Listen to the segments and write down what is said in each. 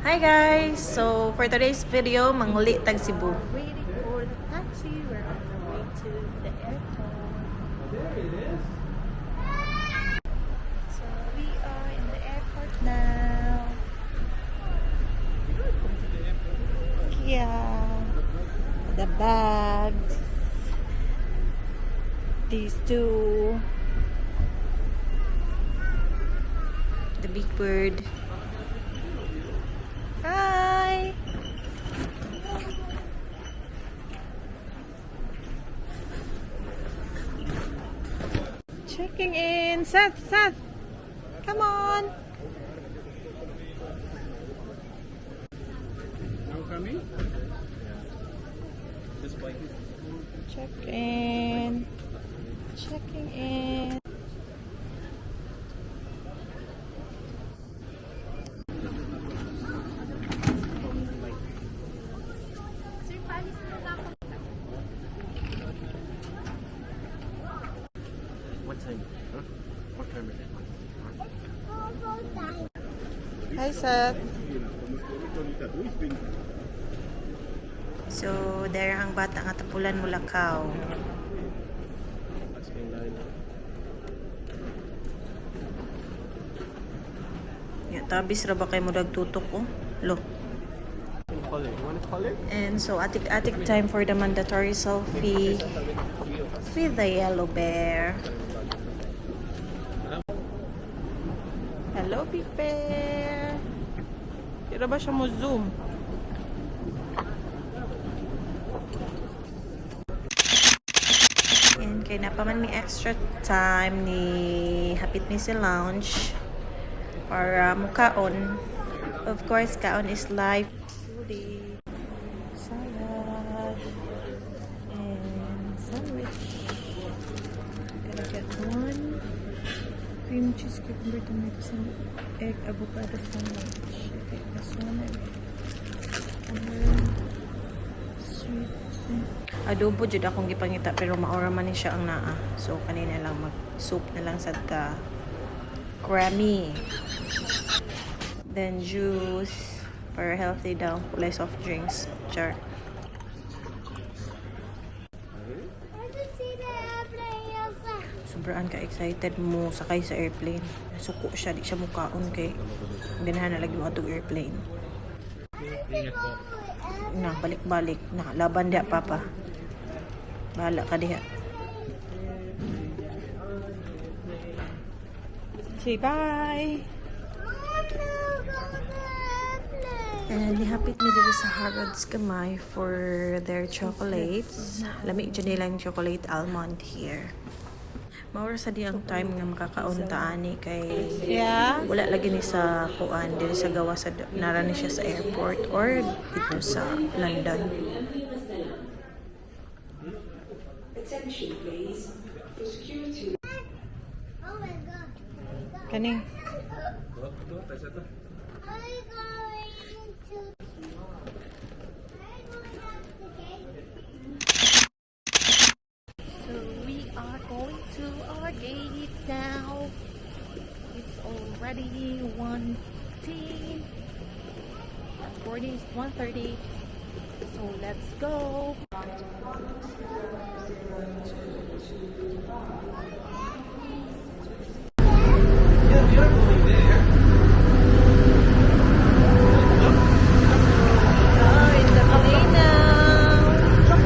Hi guys! So for today's video, manguli tag Cebu. Waiting for the taxi. We're on the way to the airport. So we are in the airport now. Yeah. The bags. These two. The big bird. Hi. Checking in. Seth. Come on. Now coming? This bike is Check in. Checking in. what time? Huh? What time is it? Hi, Seth. So there ang bata nga tapulan mo lakaw. Ya tabis ra ba kay mo dagtutok oh. Lo. You want to call it? And so atik time for the mandatory selfie with the yellow bear. Hello, Big Bear. Kira ba siya mo zoom? And kay napaman may extra time ni hapit ni si lounge para mukaon. Of course, kaon is live. Foodie, salad, and sandwich. Gonna get one cream cheese cucumber tomato sandwich, egg avocado sandwich. Okay, this one. And then sweet. Adobo jud akong gipangita pero maura man ni siya ang naa. So kanina lang mag soup na lang sad ka. Creamy. Then juice for healthy daw, kulay soft drinks. Char. Sobraan ka excited mo sakay sa airplane. Suko siya, di siya mukaon kay ganahan na lagi mo atong airplane. Na balik-balik na laban dia papa. Bahala ka diha. Say bye. And nihapit mi diri sa Harrods kamay for their chocolates. Lami dyan nilang chocolate almond here. Maura sa di ang time nga makakaunta ani kay Yeah. wala lagi ni sa kuan diri sa gawa sa nara ni siya sa airport or dito sa London. Kani. So we are going to our gate now. It's already 1:10. Boarding is 1:30. So let's go. Oh, it's the plane now. Go.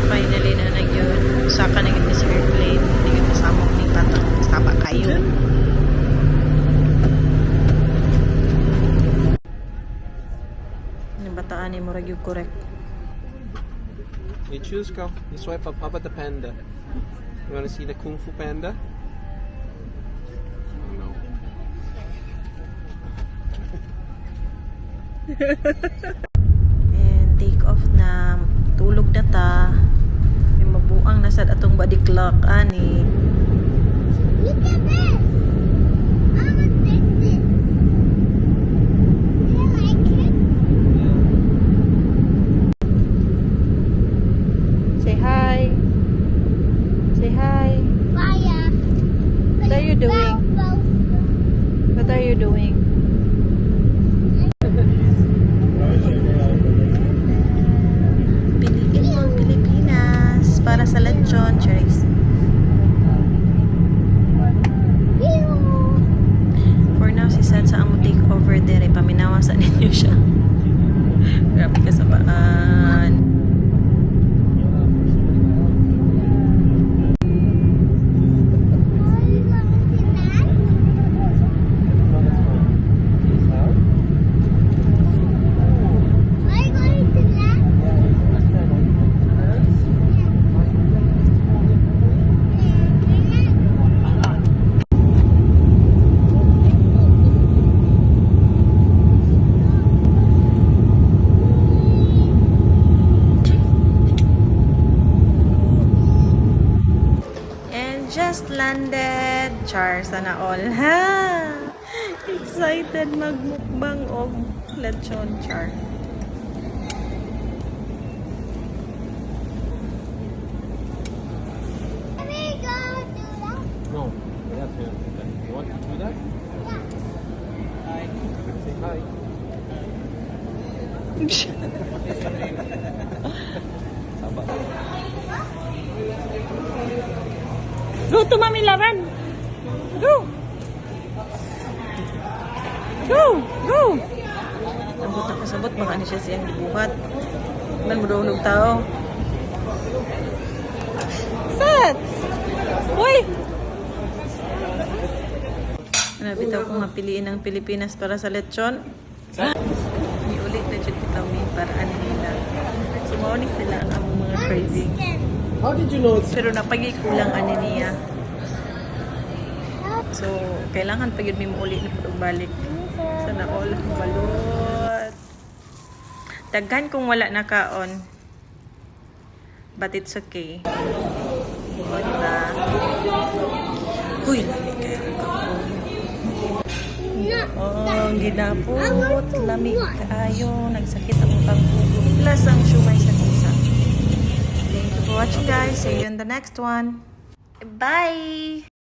Finally na nagyon. Saka na gid sa airplane. Hindi gid masamok ni tatang saba kayo. Bataan ni murag yung correct. You choose, go. You swipe up at the panda. You want to see the Kung Fu Panda? Oh no. And take off na. Tulog na ta. May mabuang na sad atong body clock ani. Look at this! I'm addicted. Do you like it? Say hi. Say hi. Fire. What are you doing? Bow, bow. mabasa ninyo siya. Grabe ka sa paan. Are you going to that? Are you going to that? And just landed. Char, sana all. Ha! Excited magmukbang og lechon, char. Can we go do that? No, we have to do that. You want to do that? Hi. Say hi. Tama. Go to Mami Laban. Go. Go. Go. Sabot ako sabot. Baka ni siya siyang buhat. Man mo daw tao. Set. Uy. Nabitaw ko nga piliin ang Pilipinas para sa lechon. Iulit na dyan bitaw mi para ano nila. Sumaunin sila ang among mga cravings. How did you know it's Pero napagikulang ani niya. So, kailangan pa yun may mauli na pagbalik. Sana all balot. Daghan kung wala na kaon. But it's okay. O, diba? Uy, lami kayo kaon. Oh, ginapot. Lamig kaayo. Nagsakit ang pagpugo. Plus ang shumay sa tisa. Thank you for watching, guys. See you in the next one. Bye!